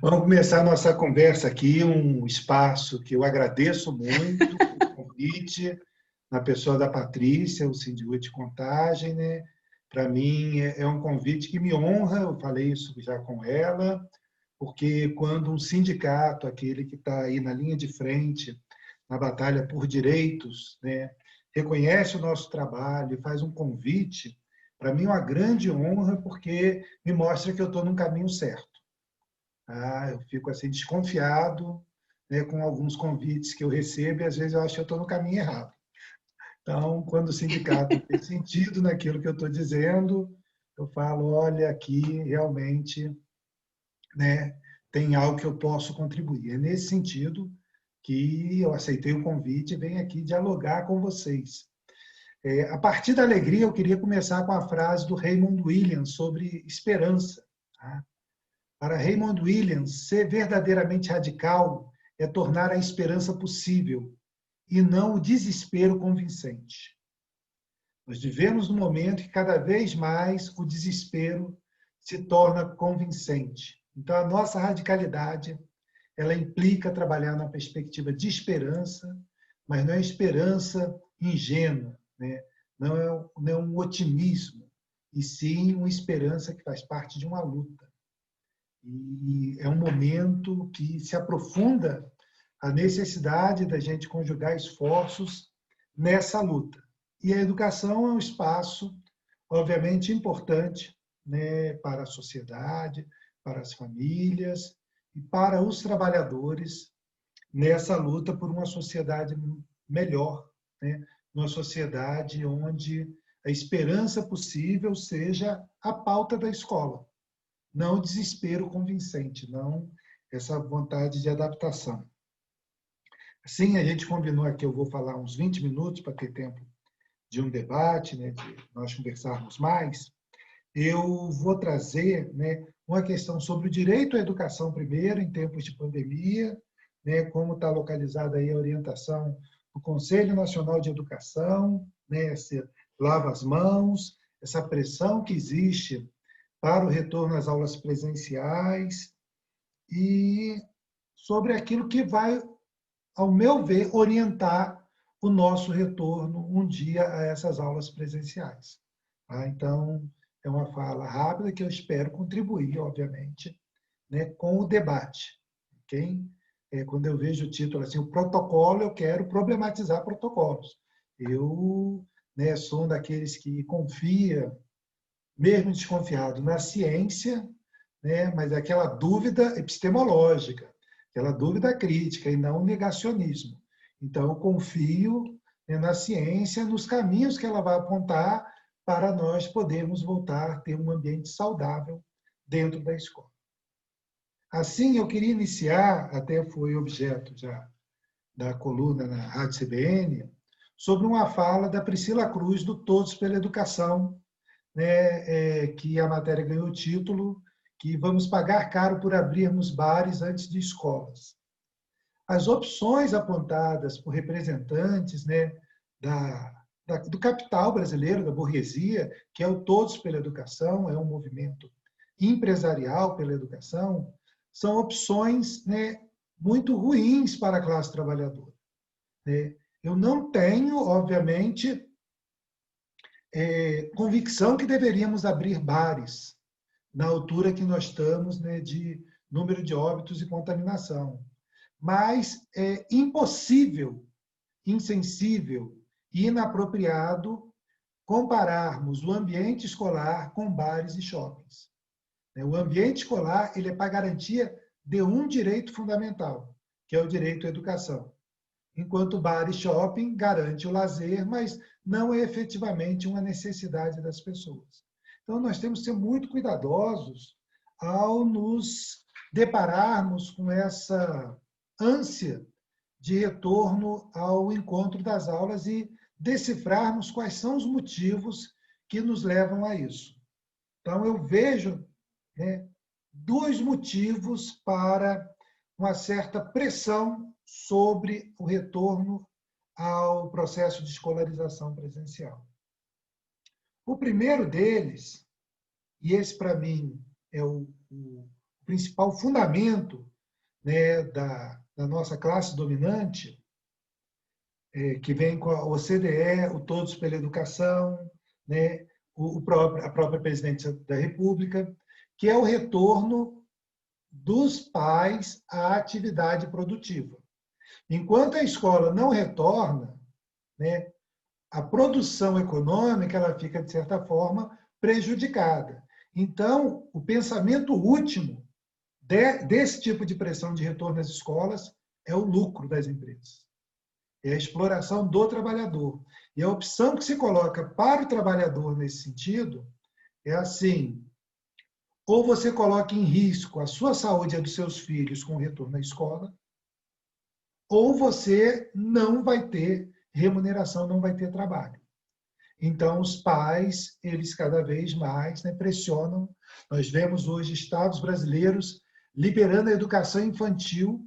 Vamos começar a nossa conversa aqui, um espaço que eu agradeço muito o convite, na pessoa da Patrícia, o Sindiúte Contagem, né? Para mim é um convite que me honra, eu falei isso já com ela, porque quando um sindicato, aquele que está aí na linha de frente, na batalha por direitos, né, reconhece o nosso trabalho e faz um convite, para mim é uma grande honra, porque me mostra que eu estou no caminho certo. Eu fico assim desconfiado, né, com alguns convites que eu recebo e às vezes eu acho que eu estou no caminho errado. Então, quando o sindicato tem sentido naquilo que eu estou dizendo, eu falo, olha, aqui realmente, né, tem algo que eu posso contribuir. É nesse sentido que eu aceitei o convite e venho aqui dialogar com vocês. A partir da alegria, eu queria começar com a frase do Raymond Williams sobre esperança. Tá? Para Raymond Williams, ser verdadeiramente radical é tornar a esperança possível e não o desespero convincente. Nós vivemos num momento que cada vez mais o desespero se torna convincente. Então, a nossa radicalidade, ela implica trabalhar na perspectiva de esperança, mas não é esperança ingênua, né? Não é um otimismo, e sim uma esperança que faz parte de uma luta. E é um momento que se aprofunda a necessidade da gente conjugar esforços nessa luta. E a educação é um espaço, obviamente, importante, né, para a sociedade, para as famílias e para os trabalhadores nessa luta por uma sociedade melhor, né, uma sociedade onde a esperança possível seja a pauta da escola, não o desespero convincente, não essa vontade de adaptação. Assim, a gente combinou aqui, eu vou falar uns 20 minutos para ter tempo de um debate, né, de nós conversarmos mais. Eu vou trazer, né, uma questão sobre o direito à educação primeiro, em tempos de pandemia, né, como está localizada aí a orientação do Conselho Nacional de Educação, né, esse lava as mãos, essa pressão que existe para o retorno às aulas presenciais e sobre aquilo que vai, ao meu ver, orientar o nosso retorno um dia a essas aulas presenciais. Tá? Então, é uma fala rápida que eu espero contribuir, obviamente, né, com o debate. Okay? Quando eu vejo o título assim, o protocolo, eu quero problematizar protocolos. Eu, né, sou um daqueles que confia, mesmo desconfiado, na ciência, né, mas é aquela dúvida epistemológica, aquela dúvida crítica e não o negacionismo. Então, eu confio, né, na ciência, nos caminhos que ela vai apontar para nós podermos voltar a ter um ambiente saudável dentro da escola. Assim, eu queria iniciar, até foi objeto já da coluna na Rádio CBN, sobre uma fala da Priscila Cruz, do Todos pela Educação, né, que a matéria ganhou o título que vamos pagar caro por abrirmos bares antes de escolas. As opções apontadas por representantes, né, do capital brasileiro, da burguesia, que é o Todos pela Educação, é um movimento empresarial pela educação, são opções, né, muito ruins para a classe trabalhadora. Né? Eu não tenho, obviamente, convicção que deveríamos abrir bares na altura que nós estamos, né, de número de óbitos e contaminação. Mas é impossível, insensível e inapropriado compararmos o ambiente escolar com bares e shoppings. O ambiente escolar ele é para garantia de um direito fundamental, que é o direito à educação. Enquanto bar e shopping garante o lazer, mas não é efetivamente uma necessidade das pessoas. Então, nós temos que ser muito cuidadosos ao nos depararmos com essa ânsia de retorno ao encontro das aulas e decifrarmos quais são os motivos que nos levam a isso. Então, eu vejo, né, dois motivos para uma certa pressão sobre o retorno ao processo de escolarização presencial. O primeiro deles, e esse para mim é o principal fundamento, né, da nossa classe dominante, que vem com a OCDE, o Todos pela Educação, né, a própria Presidência da República, que é o retorno dos pais à atividade produtiva. Enquanto a escola não retorna, né, a produção econômica ela fica, de certa forma, prejudicada. Então, o pensamento último desse tipo de pressão de retorno às escolas é o lucro das empresas, é a exploração do trabalhador. E a opção que se coloca para o trabalhador nesse sentido é assim: ou você coloca em risco a sua saúde e a dos seus filhos com o retorno à escola, ou você não vai ter remuneração, não vai ter trabalho. Então, os pais, eles cada vez mais, né, pressionam. Nós vemos hoje estados brasileiros liberando a educação infantil,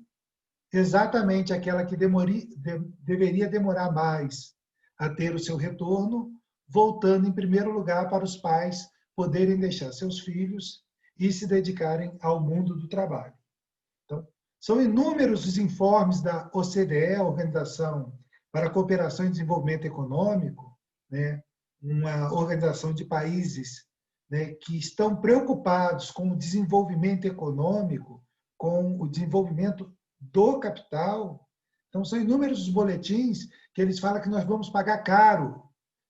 exatamente aquela que deveria demorar mais a ter o seu retorno, voltando, em primeiro lugar, para os pais poderem deixar seus filhos e se dedicarem ao mundo do trabalho. Então, são inúmeros os informes da OCDE, a Organização para a Cooperação e Desenvolvimento Econômico, né, uma organização de países, né, que estão preocupados com o desenvolvimento econômico, com o desenvolvimento do capital. Então, são inúmeros os boletins que eles falam que nós vamos pagar caro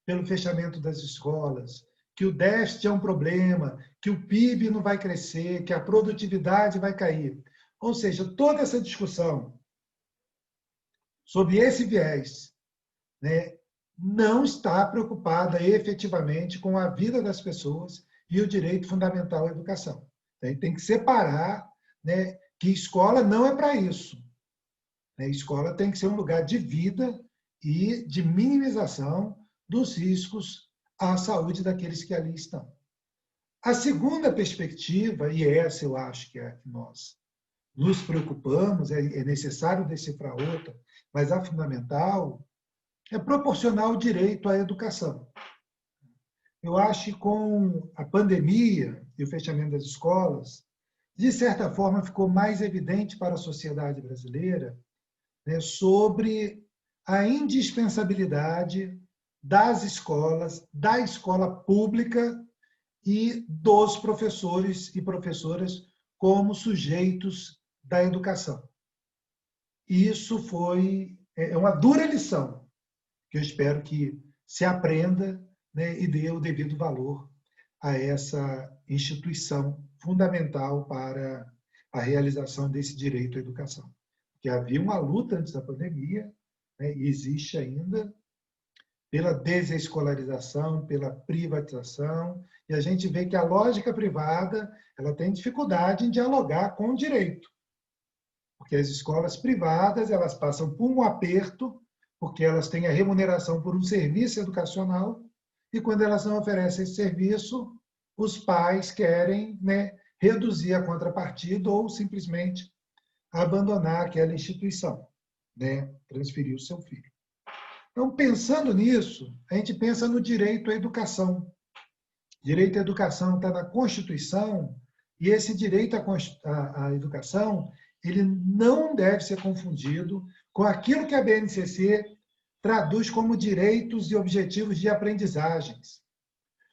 pelo fechamento das escolas, que o déficit é um problema, que o PIB não vai crescer, que a produtividade vai cair. Ou seja, toda essa discussão sobre esse viés, né, não está preocupada efetivamente com a vida das pessoas e o direito fundamental à educação. Tem que separar, né, que escola não é para isso. A escola tem que ser um lugar de vida e de minimização dos riscos à saúde daqueles que ali estão. A segunda perspectiva, e essa eu acho que é a que nós nos preocupamos, é necessário decifrar outra, mas a fundamental é proporcionar o direito à educação. Eu acho que com a pandemia e o fechamento das escolas, de certa forma ficou mais evidente para a sociedade brasileira, né, sobre a indispensabilidade das escolas, da escola pública e dos professores e professoras como sujeitos da educação. Isso foi uma dura lição, que eu espero que se aprenda, né, e dê o devido valor a essa instituição fundamental para a realização desse direito à educação. Porque havia uma luta antes da pandemia, né, e existe ainda, pela desescolarização, pela privatização, e a gente vê que a lógica privada ela tem dificuldade em dialogar com o direito. Porque as escolas privadas elas passam por um aperto, porque elas têm a remuneração por um serviço educacional, e quando elas não oferecem esse serviço, os pais querem, né, reduzir a contrapartida ou simplesmente abandonar aquela instituição, né, transferir o seu filho. Então, pensando nisso, a gente pensa no direito à educação. Direito à educação está na Constituição, e esse direito à educação ele não deve ser confundido com aquilo que a BNCC traduz como direitos e objetivos de aprendizagens.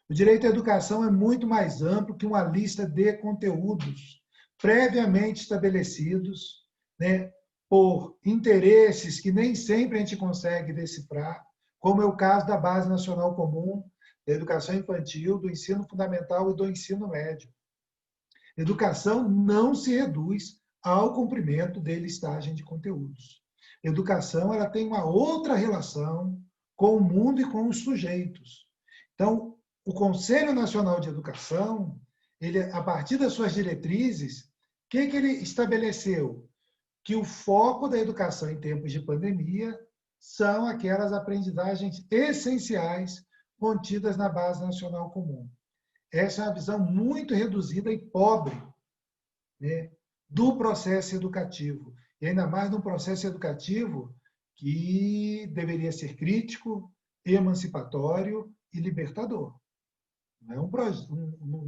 O direito à educação é muito mais amplo que uma lista de conteúdos previamente estabelecidos, né, por interesses que nem sempre a gente consegue decifrar, como é o caso da Base Nacional Comum, da educação infantil, do ensino fundamental e do ensino médio. Educação não se reduz ao cumprimento de listagem de conteúdos. Educação ela tem uma outra relação com o mundo e com os sujeitos. Então, o Conselho Nacional de Educação, ele, a partir das suas diretrizes, o que ele estabeleceu? Que o foco da educação em tempos de pandemia são aquelas aprendizagens essenciais contidas na Base Nacional Comum. Essa é uma visão muito reduzida e pobre, né, do processo educativo. E ainda mais num processo educativo que deveria ser crítico, emancipatório e libertador. Não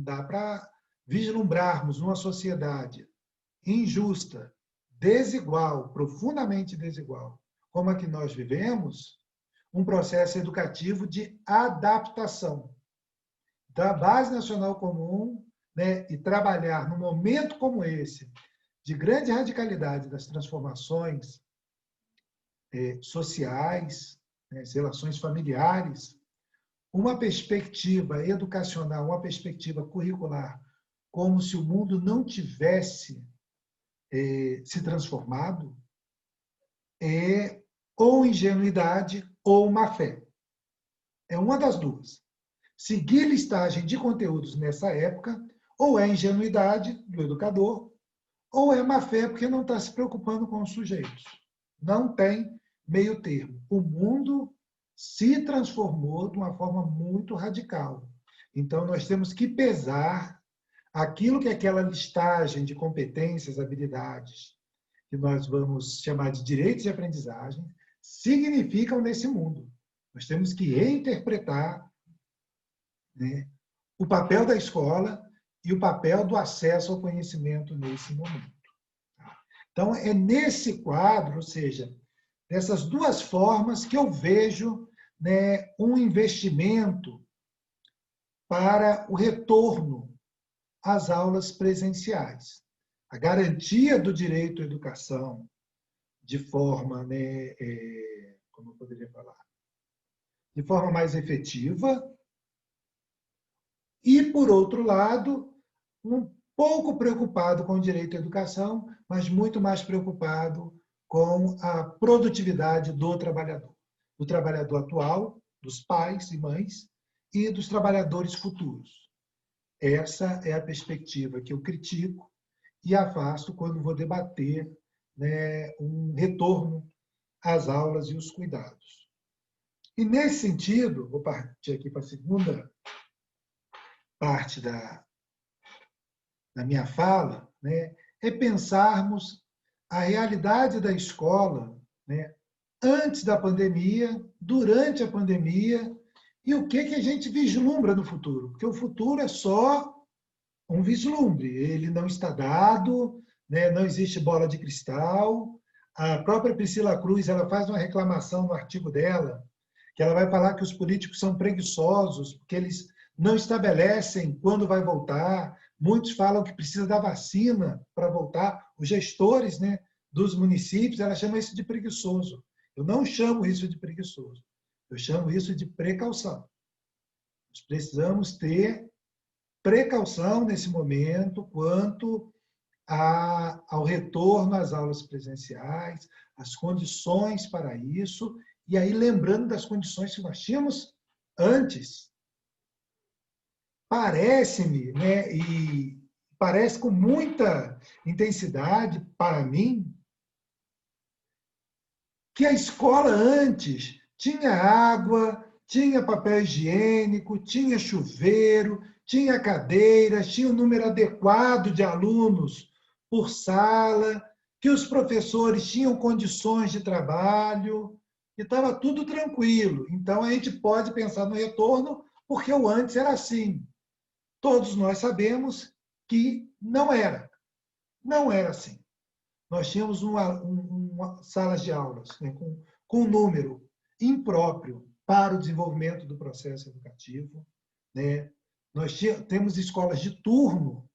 dá para vislumbrarmos uma sociedade injusta, desigual, profundamente desigual, como a que nós vivemos, um processo educativo de adaptação da Base Nacional Comum, né, e trabalhar num momento como esse, de grande radicalidade das transformações sociais, né, as relações familiares, uma perspectiva educacional, uma perspectiva curricular, como se o mundo não tivesse se transformado, é ou ingenuidade ou má fé. É uma das duas. Seguir listagem de conteúdos nessa época, ou é ingenuidade do educador, ou é má fé porque não está se preocupando com os sujeitos. Não tem meio termo. O mundo se transformou de uma forma muito radical. Então, nós temos que pesar aquilo que é aquela listagem de competências, habilidades, que nós vamos chamar de direitos de aprendizagem, significam nesse mundo. Nós temos que reinterpretar, né, o papel da escola e o papel do acesso ao conhecimento nesse momento. Então, é nesse quadro, ou seja, dessas duas formas que eu vejo, né, um investimento para o retorno às aulas presenciais. A garantia do direito à educação de forma, né, como eu poderia falar, de forma mais efetiva, e, por outro lado, um pouco preocupado com o direito à educação, mas muito mais preocupado com a produtividade do trabalhador atual, dos pais e mães, e dos trabalhadores futuros. Essa é a perspectiva que eu critico e afasto quando vou debater, né, um retorno às aulas e os cuidados. E, nesse sentido, vou partir aqui para a segunda parte da minha fala, né, é pensarmos a realidade da escola, né, antes da pandemia, durante a pandemia, e o que a gente vislumbra no futuro. Porque o futuro é só um vislumbre, ele não está dado, né, não existe bola de cristal. A própria Priscila Cruz, ela faz uma reclamação no artigo dela, que ela vai falar que os políticos são preguiçosos, porque eles não estabelecem quando vai voltar. Muitos falam que precisa da vacina para voltar. Os gestores, né, dos municípios, ela chama isso de preguiçoso. Eu não chamo isso de preguiçoso. Eu chamo isso de precaução. Nós precisamos ter precaução nesse momento quanto ao retorno às aulas presenciais, as condições para isso, e aí lembrando das condições que nós tínhamos antes. Parece-me, né, e parece com muita intensidade para mim, que a escola antes tinha água, tinha papel higiênico, tinha chuveiro, tinha cadeiras, tinha um número adequado de alunos por sala, que os professores tinham condições de trabalho, e estava tudo tranquilo. Então, a gente pode pensar no retorno, porque o antes era assim. Todos nós sabemos que não era. Não era assim. Nós tínhamos salas de aulas, né, com um número impróprio para o desenvolvimento do processo educativo, né? Nós temos escolas de turno,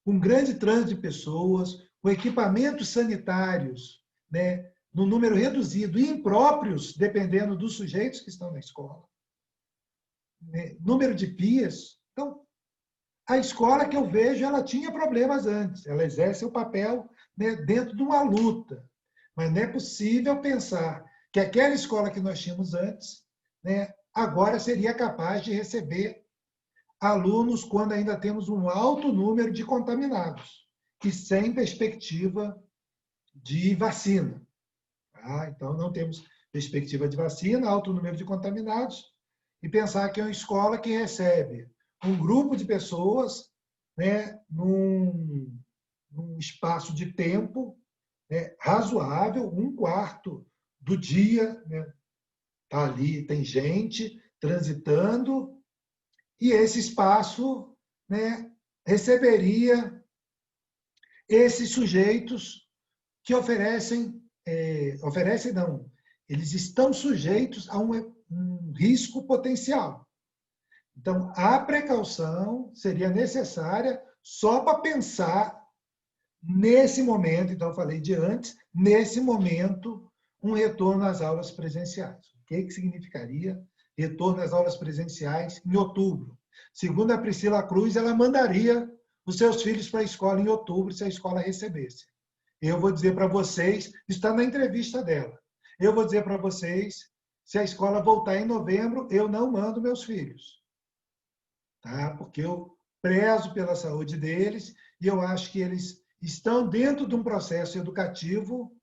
com grande trânsito de pessoas, com equipamentos sanitários, né, no número reduzido, e impróprios, dependendo dos sujeitos que estão na escola. Né? Número de pias. Então, a escola que eu vejo, ela tinha problemas antes, ela exerce o papel, né, dentro de uma luta. Mas não é possível pensar que aquela escola que nós tínhamos antes, né, agora seria capaz de receber alunos quando ainda temos um alto número de contaminados e sem perspectiva de vacina. Tá? Então, não temos perspectiva de vacina, alto número de contaminados, e pensar que é uma escola que recebe um grupo de pessoas, né, num espaço de tempo, né, razoável, um quarto do dia, né, tá ali, tem gente transitando, e esse espaço, né, receberia esses sujeitos que oferecem não, eles estão sujeitos a um risco potencial. Então, a precaução seria necessária só para pensar nesse momento, então eu falei de antes, nesse momento, um retorno às aulas presenciais. O que significaria retorno às aulas presenciais em outubro? Segundo a Priscila Cruz, ela mandaria os seus filhos para a escola em outubro, se a escola recebesse. Eu vou dizer para vocês, está na entrevista dela, eu vou dizer para vocês, se a escola voltar em novembro, eu não mando meus filhos. Tá? Porque eu prezo pela saúde deles e eu acho que eles estão dentro de um processo educativo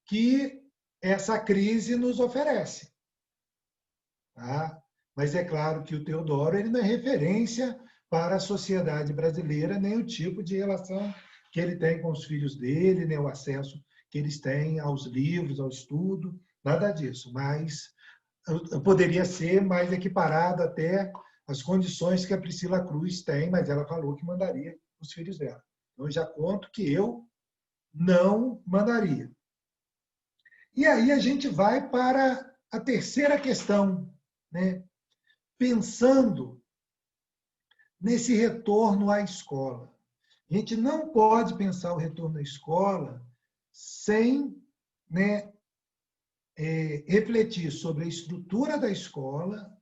que essa crise nos oferece. Tá? Mas é claro que o Teodoro ele não é referência para a sociedade brasileira, nem o tipo de relação que ele tem com os filhos dele, nem o acesso que eles têm aos livros, ao estudo, nada disso. Mas poderia ser mais equiparado até às condições que a Priscila Cruz tem, mas ela falou que mandaria os filhos dela. Então, eu já conto que eu não mandaria. E aí a gente vai para a terceira questão, né? Pensando nesse retorno à escola. A gente não pode pensar o retorno à escola sem, né, refletir sobre a estrutura da escola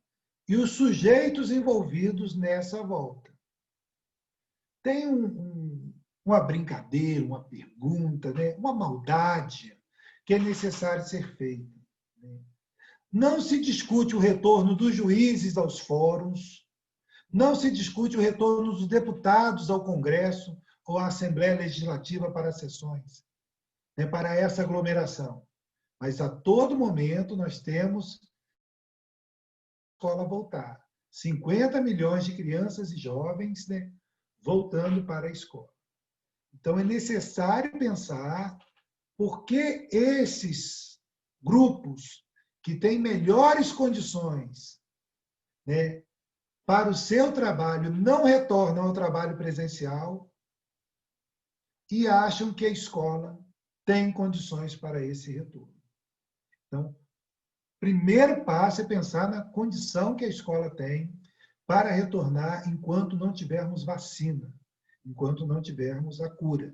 e os sujeitos envolvidos nessa volta. Tem uma brincadeira, uma pergunta, né, uma maldade que é necessário ser feita. Não se discute o retorno dos juízes aos fóruns, não se discute o retorno dos deputados ao Congresso ou à Assembleia Legislativa para as sessões, né, para essa aglomeração. Mas a todo momento nós temos a escola voltar. 50 milhões de crianças e jovens, né, voltando para a escola. Então é necessário pensar por que esses grupos que têm melhores condições, né, para o seu trabalho não retornam ao trabalho presencial e acham que a escola tem condições para esse retorno. Então, primeiro passo é pensar na condição que a escola tem para retornar enquanto não tivermos vacina, enquanto não tivermos a cura.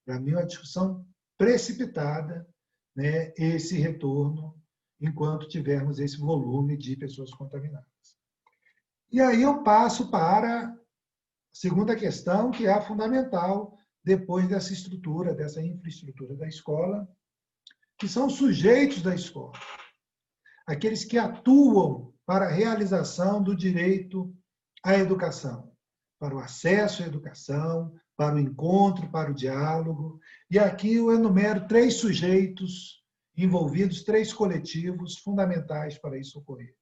Para mim, é uma discussão precipitada, né, esse retorno enquanto tivermos esse volume de pessoas contaminadas. E aí eu passo para a segunda questão, que é a fundamental, depois dessa estrutura, dessa infraestrutura da escola, que são os sujeitos da escola. Aqueles que atuam para a realização do direito à educação, para o acesso à educação, para o encontro, para o diálogo. E aqui eu enumero 3 sujeitos envolvidos, 3 coletivos fundamentais para isso ocorrer.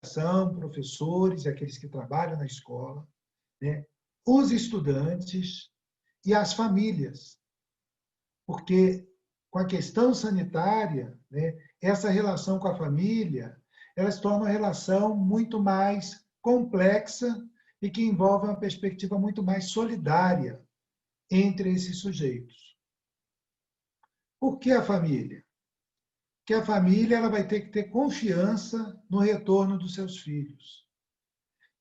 São professores, aqueles que trabalham na escola, né? Os estudantes e as famílias. Porque com a questão sanitária, né, essa relação com a família, ela se torna uma relação muito mais complexa e que envolve uma perspectiva muito mais solidária entre esses sujeitos. Por que a família? Porque a família ela vai ter que ter confiança no retorno dos seus filhos.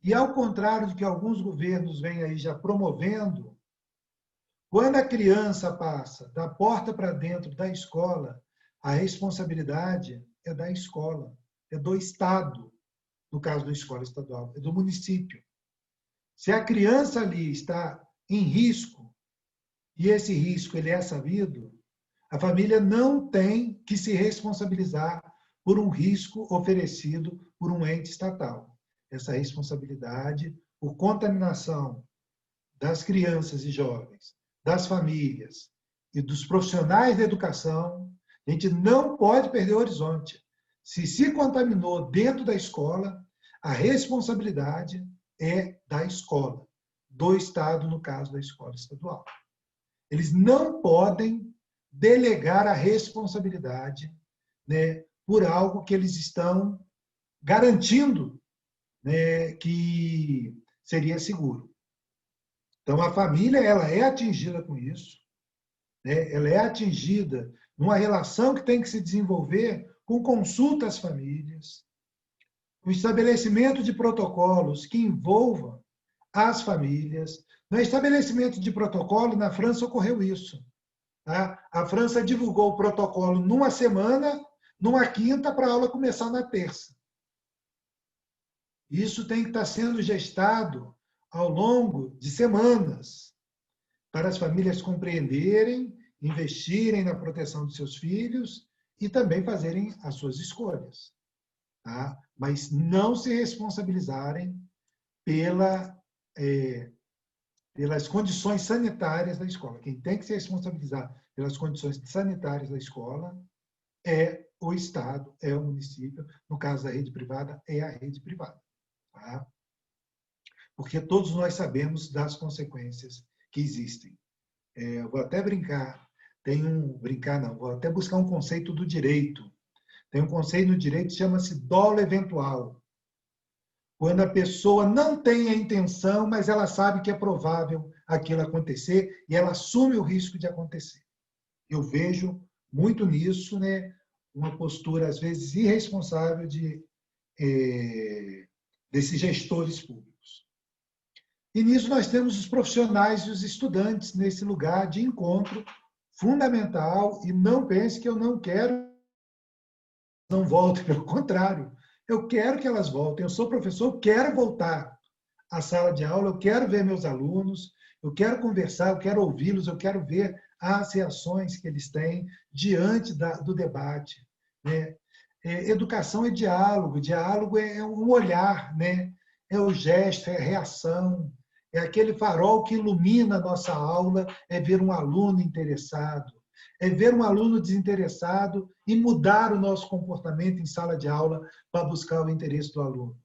E ao contrário do que alguns governos vêm aí já promovendo, quando a criança passa da porta para dentro da escola, a responsabilidade é da escola, é do Estado, no caso da escola estadual, é do município. Se a criança ali está em risco, e esse risco ele é sabido, a família não tem que se responsabilizar por um risco oferecido por um ente estatal. Essa responsabilidade por contaminação das crianças e jovens, das famílias e dos profissionais da educação, a gente não pode perder o horizonte. Se contaminou dentro da escola, a responsabilidade é da escola, do Estado, no caso da escola estadual. Eles não podem delegar a responsabilidade, né, por algo que eles estão garantindo, né, que seria seguro. Então, a família ela é atingida com isso, né? Ela é atingida numa relação que tem que se desenvolver com consulta às famílias, o estabelecimento de protocolos que envolvam as famílias. No estabelecimento de protocolo, na França ocorreu isso. Tá? A França divulgou o protocolo numa semana, numa quinta, para a aula começar na terça. Isso tem que estar sendo gestado ao longo de semanas, para as famílias compreenderem, investirem na proteção dos seus filhos e também fazerem as suas escolhas. Tá? Mas não se responsabilizarem pelas condições sanitárias da escola. Quem tem que se responsabilizar pelas condições sanitárias da escola é o Estado, é o município. No caso da rede privada, é a rede privada. Tá? Porque todos nós sabemos das consequências que existem. Eu vou até brincar, vou até buscar um conceito do direito. Tem um conceito no direito que chama-se dolo eventual. Quando a pessoa não tem a intenção, mas ela sabe que é provável aquilo acontecer e ela assume o risco de acontecer. Eu vejo muito nisso, né, uma postura, às vezes, irresponsável desses gestores públicos. E nisso nós temos os profissionais e os estudantes nesse lugar de encontro fundamental, e não pense que eu não quero não voltem, pelo contrário, eu quero que elas voltem. Eu sou professor, eu quero voltar à sala de aula, eu quero ver meus alunos, eu quero conversar, eu quero ouvi-los, eu quero ver as reações que eles têm diante do debate. Né? Educação é diálogo, diálogo é um olhar, né? É o gesto, é a reação, é aquele farol que ilumina a nossa aula, é ver um aluno interessado, é ver um aluno desinteressado e mudar o nosso comportamento em sala de aula para buscar o interesse do aluno.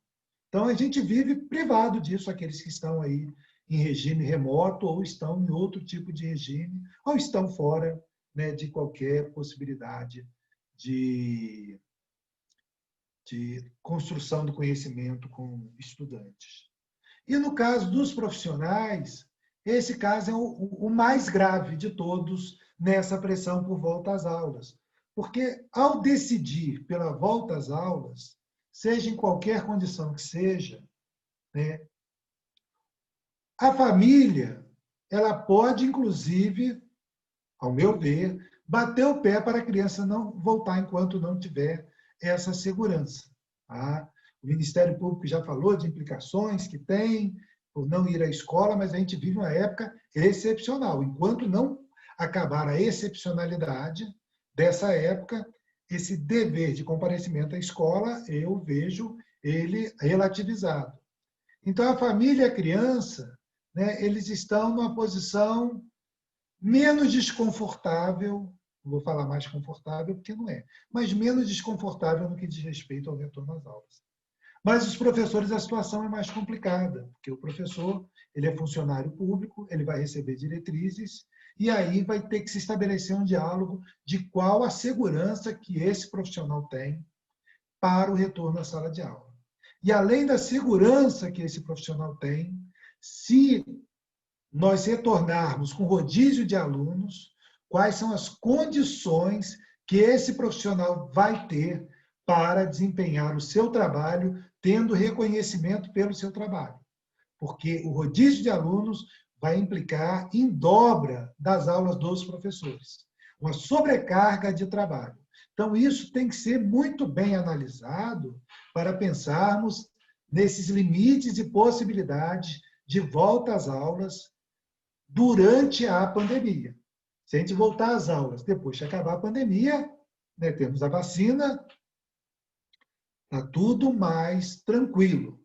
Então, a gente vive privado disso, aqueles que estão aí em regime remoto ou estão em outro tipo de regime, ou estão fora, né, de qualquer possibilidade de construção do conhecimento com estudantes. E no caso dos profissionais, esse caso é o mais grave de todos nessa pressão por volta às aulas. Porque ao decidir pela volta às aulas, seja em qualquer condição que seja, né, a família ela pode, inclusive, ao meu ver, bater o pé para a criança não voltar enquanto não tiver essa segurança. Tá? O Ministério Público já falou de implicações que tem por não ir à escola, mas a gente vive uma época excepcional. Enquanto não acabar a excepcionalidade dessa época, esse dever de comparecimento à escola, eu vejo ele relativizado. Então, a família e a criança, né, eles estão numa posição menos desconfortável, vou falar mais confortável porque não é, mas menos desconfortável no que diz respeito ao retorno às aulas. Mas os professores, a situação é mais complicada, porque o professor ele é funcionário público, ele vai receber diretrizes, e aí vai ter que se estabelecer um diálogo de qual a segurança que esse profissional tem para o retorno à sala de aula. E além da segurança que esse profissional tem, se nós retornarmos com rodízio de alunos, quais são as condições que esse profissional vai ter para desempenhar o seu trabalho, tendo reconhecimento pelo seu trabalho. Porque o rodízio de alunos vai implicar em dobra das aulas dos professores, uma sobrecarga de trabalho. Então, isso tem que ser muito bem analisado para pensarmos nesses limites e possibilidades de volta às aulas durante a pandemia. Se a gente voltar às aulas depois de acabar a pandemia, né, temos a vacina, está tudo mais tranquilo.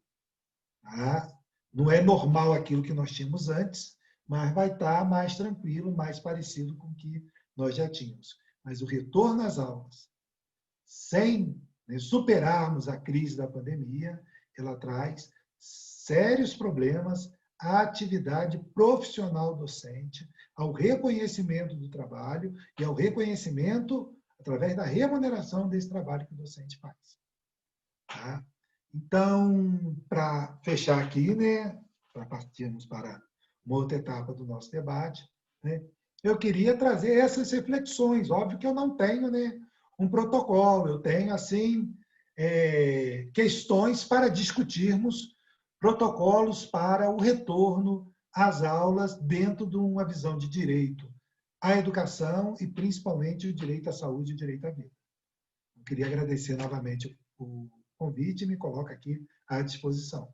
Tá? Não é normal aquilo que nós tínhamos antes, mas vai estar mais tranquilo, mais parecido com o que nós já tínhamos. Mas o retorno às aulas, sem, né, superarmos a crise da pandemia, ela traz sérios problemas à atividade profissional docente, ao reconhecimento do trabalho e ao reconhecimento através da remuneração desse trabalho que o docente faz. Tá? Então, para fechar aqui, né, para partirmos para uma outra etapa do nosso debate, né, eu queria trazer essas reflexões. Óbvio que eu não tenho, né, um protocolo, eu tenho assim questões para discutirmos, protocolos para o retorno às aulas dentro de uma visão de direito à educação e principalmente o direito à saúde e o direito à vida. Eu queria agradecer novamente o convite e me coloco aqui à disposição.